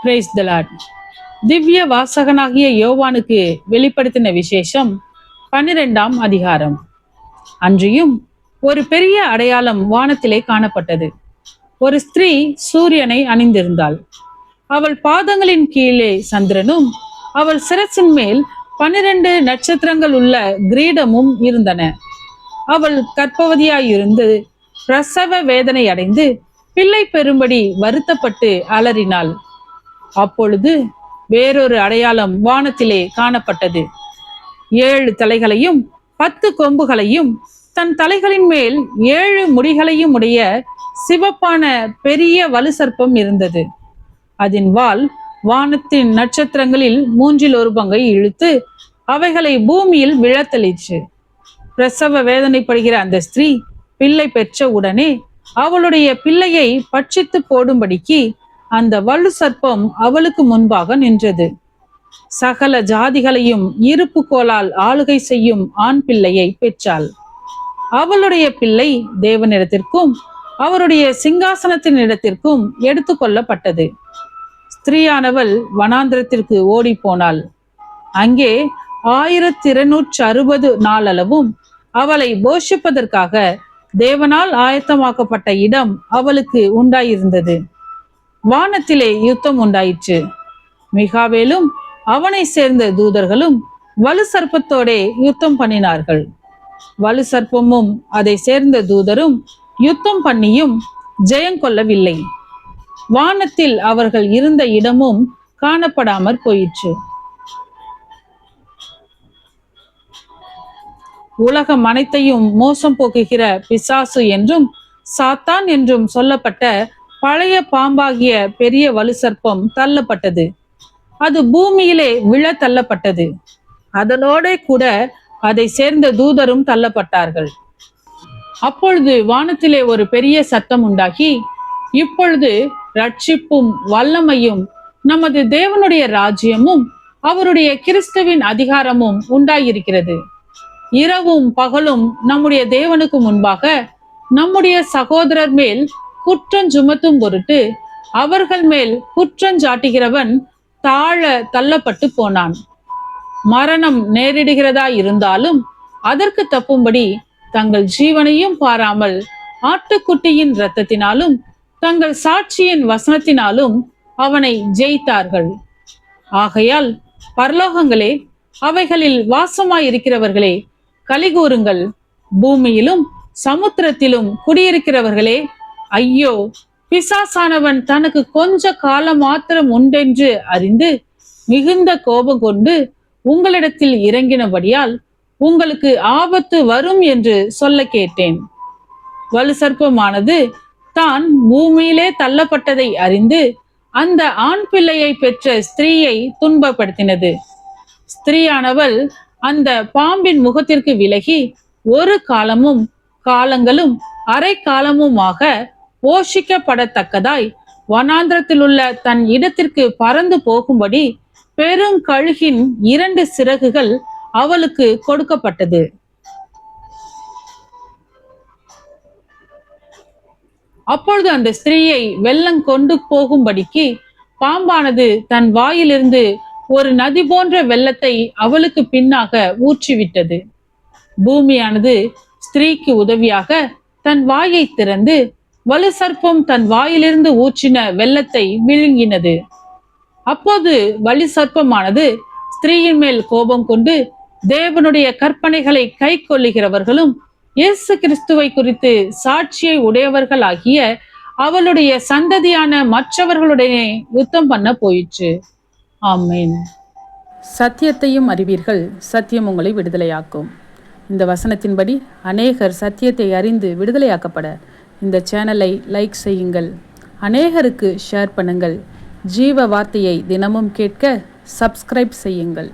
Praise the Lord. திவ்ய வாசகனாகிய யோவானுக்கு வெளிப்படுத்தின விசேஷம் 12ஆம் அதிகாரம். அன்றியும் ஒரு பெரிய அடையாளம் வானத்திலே காணப்பட்டது. ஒரு ஸ்திரீ சூரியனை அணிந்திருந்தாள். அவள் பாதங்களின் கீழே சந்திரனும் அவள் சிரசின் மேல் 12 நட்சத்திரங்கள் உள்ள கிரீடமும் இருந்தன. அவள் கர்ப்பவதியாயிருந்து பிரசவ வேதனை அடைந்து பிள்ளை பெறும்படி வருத்தப்பட்டு அலறினாள். அப்பொழுது வேறொரு அடையாளம் வானத்திலே காணப்பட்டது. 7 தலைகளையும் 10 கொம்புகளையும் தன் தலைகளின் மேல் 7 முடிகளையும் உடைய சிவப்பான பெரிய வலு சர்ப்பம் இருந்தது. அதன் வால் வானத்தின் நட்சத்திரங்களில் 1/3 பங்கை இழுத்து அவைகளை பூமியில் விழத்தளிச்சு. பிரசவ வேதனைப்படுகிற அந்த ஸ்திரீ பிள்ளை பெற்ற உடனே அவளுடைய பிள்ளையை பட்சித்து போடும்படிக்கு அந்த வலு சர்ப்பம் அவளுக்கு முன்பாக நின்றது. சகல ஜாதிகளையும் இருப்பு கோலால் ஆளுகை செய்யும் ஆண் பிள்ளையை பெற்றாள். அவளுடைய பிள்ளை தேவனிடத்திற்கும் அவருடைய சிங்காசனத்தின் இடத்திற்கும் எடுத்து கொள்ளப்பட்டது. ஸ்திரீயானவள் வனாந்திரத்திற்கு ஓடி போனாள். அங்கே 1260 நாளளவும் அவளை போஷிப்பதற்காக தேவனால் ஆயத்தமாக்கப்பட்ட இடம் அவளுக்கு உண்டாயிருந்தது. வானத்திலே யுத்தம் உண்டாயிற்று. மிகாவேலும் அவனை சேர்ந்த தூதர்களும் வலு சர்ப்பத்தோடே யுத்தம் பண்ணினார்கள். வலு சர்ப்பமும் அதை சேர்ந்த தூதரும் யுத்தம் பண்ணியும் ஜெயங்கொள்ளவில்லை. வானத்தில் அவர்கள் இருந்த இடமும் காணப்படாமற் போயிற்று. உலகம் அனைத்தையும் மோசம் போக்குகிற பிசாசு என்றும் சாத்தான் என்றும் சொல்லப்பட்ட பழைய பாம்பாகிய பெரிய வலு சர்ப்பம் தள்ளப்பட்டது. அது பூமியிலே விழ தள்ளப்பட்டது. அதனோட கூட அதை சேர்ந்த தூதரும் தள்ளப்பட்டார்கள். அப்பொழுது வானத்திலே ஒரு பெரிய சத்தம் உண்டாகி, இப்பொழுது ரட்சிப்பும் வல்லமையும் நமது தேவனுடைய ராஜ்யமும் அவருடைய கிறிஸ்துவின் அதிகாரமும் உண்டாயிருக்கிறது. இரவும் பகலும் நம்முடைய தேவனுக்கு முன்பாக நம்முடைய சகோதரர் மேல் குற்றம் சுமத்தும் பொருட்டு அவர்கள் மேல் குற்றஞ்சாட்டுகிறவன் தாழ தள்ளப்பட்டு போனான். மரணம் நேரிடுகிறதா இருந்தாலும் அதற்கு தப்பும்படி தங்கள் ஜீவனையும் பாராமல் ஆட்டுக்குட்டியின் இரத்தத்தினாலும் தங்கள் சாட்சியின் வசனத்தினாலும் அவனை ஜெயித்தார்கள். ஆகையால் பரலோகங்களே, அவைகளில் வாசமாயிருக்கிறவர்களே, கலிகூறுங்கள். பூமியிலும் சமுத்திரத்திலும் குடியிருக்கிறவர்களே, ஐயோ! பிசாசானவன் தனக்கு கொஞ்ச காலம் மாத்திரம் உண்டென்று அறிந்து மிகுந்த கோபம் கொண்டு உங்களிடத்தில் இறங்கினபடியால் உங்களுக்கு ஆபத்து வரும் என்று சொல்ல கேட்டேன். வலு சர்ப்பமானது தான் பூமியிலே தள்ளப்பட்டதை அறிந்து அந்த ஆண் பிள்ளையை பெற்ற ஸ்திரீயை துன்பப்படுத்தினது. ஸ்திரீயானவள் அந்த பாம்பின் முகத்திற்கு விலகி ஒரு காலமும் காலங்களும் அரை காலமுமாக போஷிக்கப்படத்தக்கதாய் வனாந்திரத்தில் உள்ள தன் இடத்திற்கு பறந்து போகும்படி பெரும் கழுகின் 2 சிறகுகள் அவளுக்கு கொடுக்கப்பட்டது. அப்பொழுது அந்த ஸ்திரீயை வெள்ளம் கொண்டு போகும்படிக்கு பாம்பானது தன் வாயிலிருந்து ஒரு நதி போன்ற வெள்ளத்தை அவளுக்கு பின்னாக ஊற்றிவிட்டது. பூமியானது ஸ்திரீக்கு உதவியாக தன் வாயை திறந்து வலு சர்ப்பம் தன் வாயிலிருந்து ஊற்றின வெள்ளத்தை விழுங்கினது. அப்போது வலு சர்ப்பமானது ஸ்திரீயின் மேல் கோபம் கொண்டு தேவனுடைய கற்பனைகளை கை கொள்ளுகிறவர்களும் இயேசு கிறிஸ்துவை குறித்து சாட்சியை உடையவர்களாகிய அவளுடைய சந்ததியான மற்றவர்களுடனே யுத்தம் பண்ண போயிற்று. ஆமென். சத்தியத்தையும் அறிவீர்கள், சத்தியம் உங்களை விடுதலையாக்கும். இந்த வசனத்தின்படி அநேகர் சத்தியத்தை அறிந்து விடுதலையாக்கப்பட இந்த சேனலை லைக் செய்யுங்கள், அநேகருக்கு ஷேர் பண்ணுங்கள். ஜீவ வார்த்தையை தினமும் கேட்க சப்ஸ்கிரைப் செய்யுங்கள்.